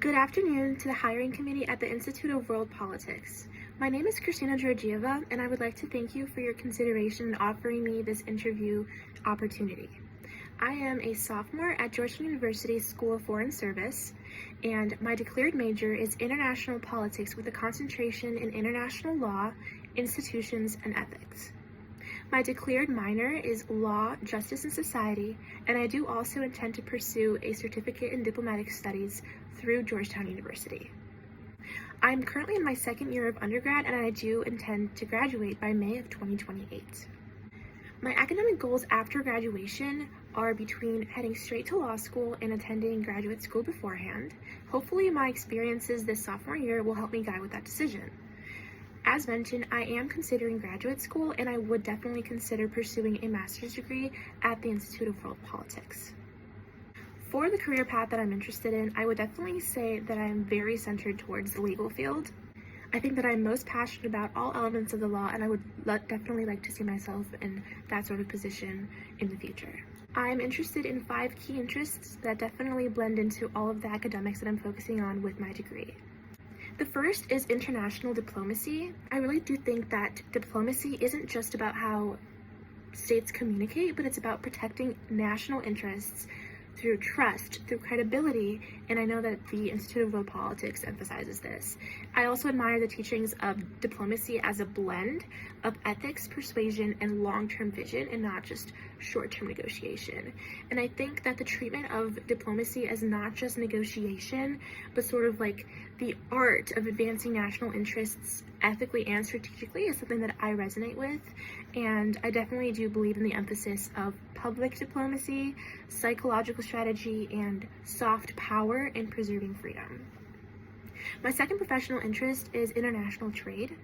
Good afternoon to the hiring committee at the Institute of World Politics. My name is Kristina Georgieva, and I would like to thank you for your consideration in offering me this interview opportunity. I am a sophomore at Georgetown University School of Foreign Service, and my declared major is international politics with a concentration in international law, institutions, and ethics. My declared minor is Law, Justice, and Society, and I do also intend to pursue a certificate in diplomatic studies through Georgetown University. I'm currently in my second year of undergrad, and I do intend to graduate by May of 2028. My academic goals after graduation are between heading straight to law school and attending graduate school beforehand. Hopefully my experiences this sophomore year will help me guide with that decision. As mentioned, I am considering graduate school, and I would definitely consider pursuing a master's degree at the Institute of World Politics. For the career path that I'm interested in, I would definitely say that I am very centered towards the legal field. I think that I'm most passionate about all elements of the law, and I would definitely like to see myself in that sort of position in the future. I'm interested in 5 key interests that definitely blend into all of the academics that I'm focusing on with my degree. The first is international diplomacy. I really do think that diplomacy isn't just about how states communicate, but it's about protecting national interests through trust, through credibility, and I know that the Institute of World Politics emphasizes this. I also admire the teachings of diplomacy as a blend of ethics, persuasion, and long-term vision, and not just short-term negotiation. And I think that the treatment of diplomacy as not just negotiation, but sort of like the art of advancing national interests ethically and strategically is something that I resonate with, and I definitely do believe in the emphasis of public diplomacy, psychological strategy, and soft power in preserving freedom. My second professional interest is international trade.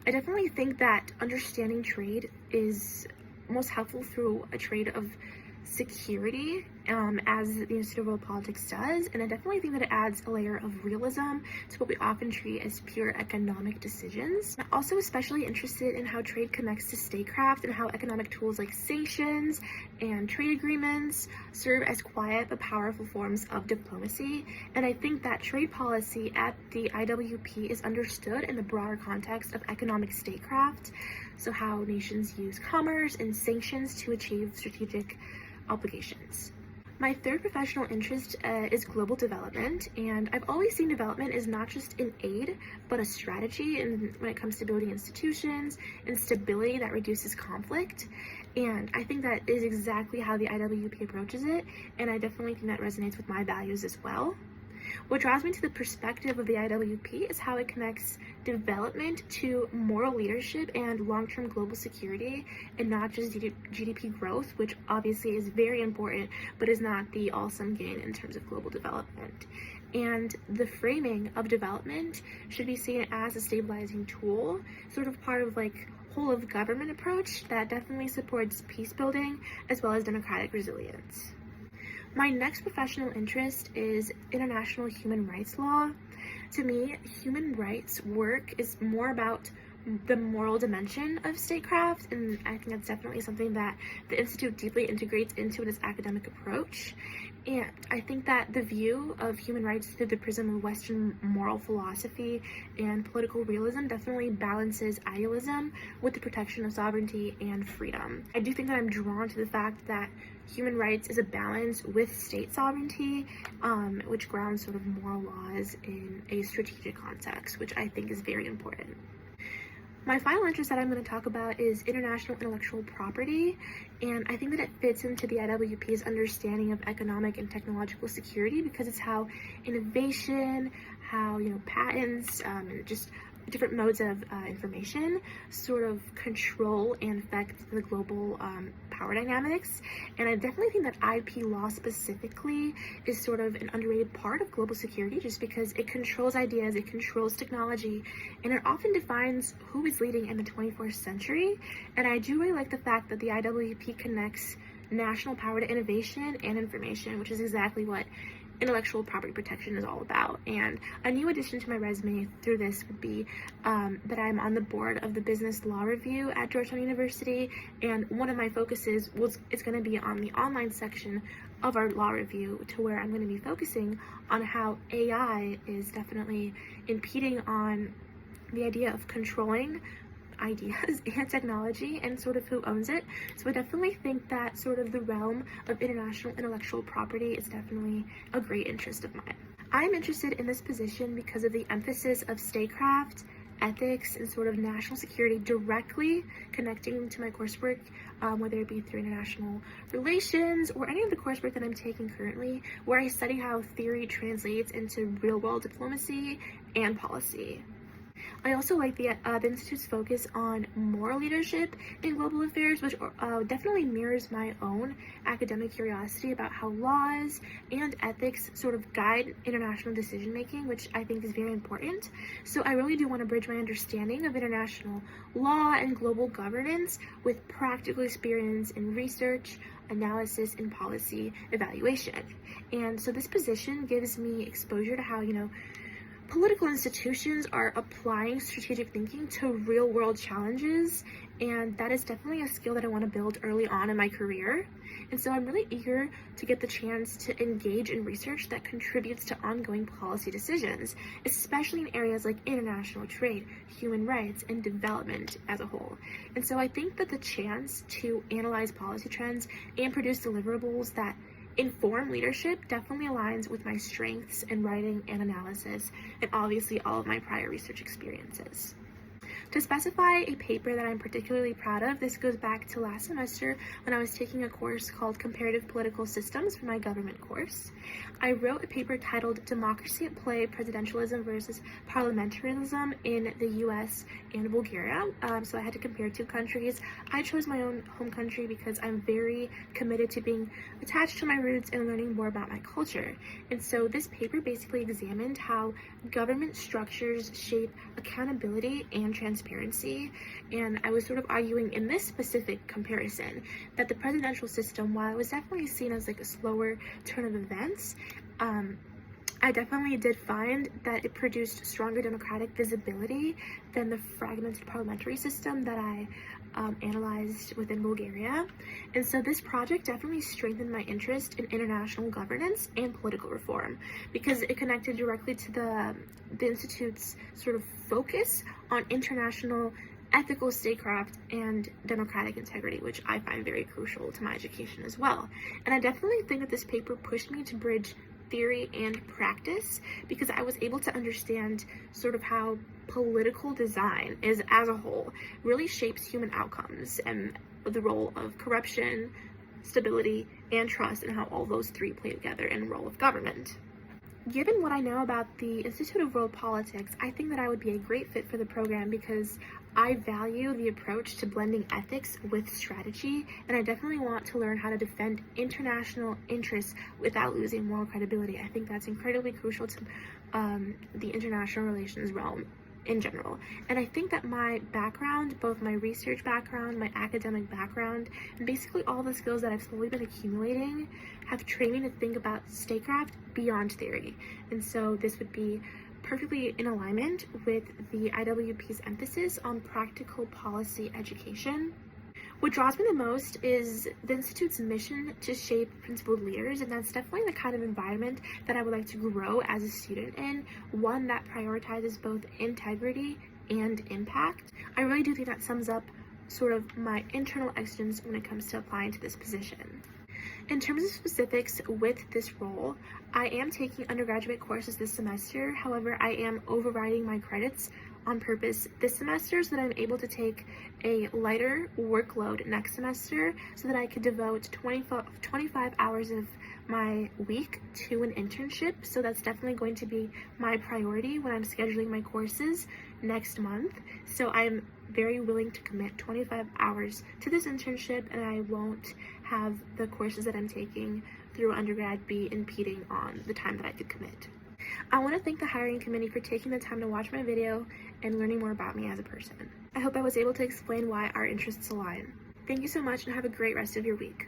I definitely think that understanding trade is most helpful through a trade of security, as the Institute of World Politics does, and I definitely think that it adds a layer of realism to what we often treat as pure economic decisions. I'm also especially interested in how trade connects to statecraft and how economic tools like sanctions and trade agreements serve as quiet but powerful forms of diplomacy, and I think that trade policy at the IWP is understood in the broader context of economic statecraft, so how nations use commerce and sanctions to achieve strategic obligations. My third professional interest is global development, and I've always seen development as not just an aid, but a strategy when it comes to building institutions and stability that reduces conflict. And I think that is exactly how the IWP approaches it, and I definitely think that resonates with my values as well. What draws me to the perspective of the IWP is how it connects development to moral leadership and long-term global security, and not just GDP growth, which obviously is very important, but is not the all-sum gain in terms of global development. And the framing of development should be seen as a stabilizing tool, sort of part of like whole of government approach that definitely supports peace building as well as democratic resilience. My next professional interest is international human rights law. To me, human rights work is more about the moral dimension of statecraft, and I think that's definitely something that the Institute deeply integrates into its academic approach. And I think that the view of human rights through the prism of Western moral philosophy and political realism definitely balances idealism with the protection of sovereignty and freedom. I do think that I'm drawn to the fact that human rights is a balance with state sovereignty, which grounds sort of moral laws in a strategic context, which I think is very important. My final interest that I'm going to talk about is international intellectual property, and I think that it fits into the IWP's understanding of economic and technological security because it's how innovation, how patents, and just different modes of information sort of control and affect the global power dynamics. And I definitely think that IP law specifically is sort of an underrated part of global security, just because it controls ideas, it controls technology, and it often defines who is leading in the 21st century. And I do really like the fact that the IWP connects national power to innovation and information, which is exactly what intellectual property protection is all about. And a new addition to my resume through this would be that I'm on the board of the Business Law Review at Georgetown University, and one of my focuses is going to be on the online section of our law review, to where I'm going to be focusing on how AI is definitely impeding on the idea of controlling ideas and technology and sort of who owns it. So I definitely think that sort of the realm of international intellectual property is definitely a great interest of mine. I'm interested in this position because of the emphasis of statecraft, ethics, and sort of national security directly connecting to my coursework, whether it be through international relations or any of the coursework that I'm taking currently, where I study how theory translates into real-world diplomacy and policy. I also like the Institute's focus on moral leadership in global affairs, which definitely mirrors my own academic curiosity about how laws and ethics sort of guide international decision making, which I think is very important. So I really do want to bridge my understanding of international law and global governance with practical experience in research, analysis, and policy evaluation. And so this position gives me exposure to how, political institutions are applying strategic thinking to real-world challenges, and that is definitely a skill that I want to build early on in my career. And so I'm really eager to get the chance to engage in research that contributes to ongoing policy decisions, especially in areas like international trade, human rights, and development as a whole. And so I think that the chance to analyze policy trends and produce deliverables that inform leadership definitely aligns with my strengths in writing and analysis, and obviously all of my prior research experiences. To specify a paper that I'm particularly proud of, this goes back to last semester when I was taking a course called Comparative Political Systems for my government course. I wrote a paper titled Democracy at Play, Presidentialism versus Parliamentarism in the US and Bulgaria. So I had to compare two countries. I chose my own home country because I'm very committed to being attached to my roots and learning more about my culture. And so this paper basically examined how government structures shape accountability and transparency, and I was sort of arguing in this specific comparison that the presidential system, while it was definitely seen as like a slower turn of events, I definitely did find that it produced stronger democratic visibility than the fragmented parliamentary system that I analyzed within Bulgaria. And so this project definitely strengthened my interest in international governance and political reform, because it connected directly to the Institute's sort of focus on international ethical statecraft and democratic integrity, which I find very crucial to my education as well. And I definitely think that this paper pushed me to bridge theory and practice, because I was able to understand sort of how political design is as a whole really shapes human outcomes and the role of corruption, stability, and trust, and how all those three play together in the role of government. Given what I know about the Institute of World Politics, I think that I would be a great fit for the program because I value the approach to blending ethics with strategy, and I definitely want to learn how to defend international interests without losing moral credibility. I think that's incredibly crucial to the international relations realm in general. And I think that my background, both my research background, my academic background, and basically all the skills that I've slowly been accumulating have trained me to think about statecraft beyond theory. And so this would be perfectly in alignment with the IWP's emphasis on practical policy education. What draws me the most is the Institute's mission to shape principled leaders, and that's definitely the kind of environment that I would like to grow as a student in, one that prioritizes both integrity and impact. I really do think that sums up sort of my internal exigence when it comes to applying to this position. In terms of specifics with this role, I am taking undergraduate courses this semester. However, I am overriding my credits on purpose this semester so that I'm able to take a lighter workload next semester so that I could devote 25 hours of my week to an internship. So that's definitely going to be my priority when I'm scheduling my courses next month. So I'm very willing to commit 25 hours to this internship, and I won't have the courses that I'm taking through undergrad be impeding on the time that I could commit. I want to thank the hiring committee for taking the time to watch my video and learning more about me as a person. I hope I was able to explain why our interests align. Thank you so much and have a great rest of your week.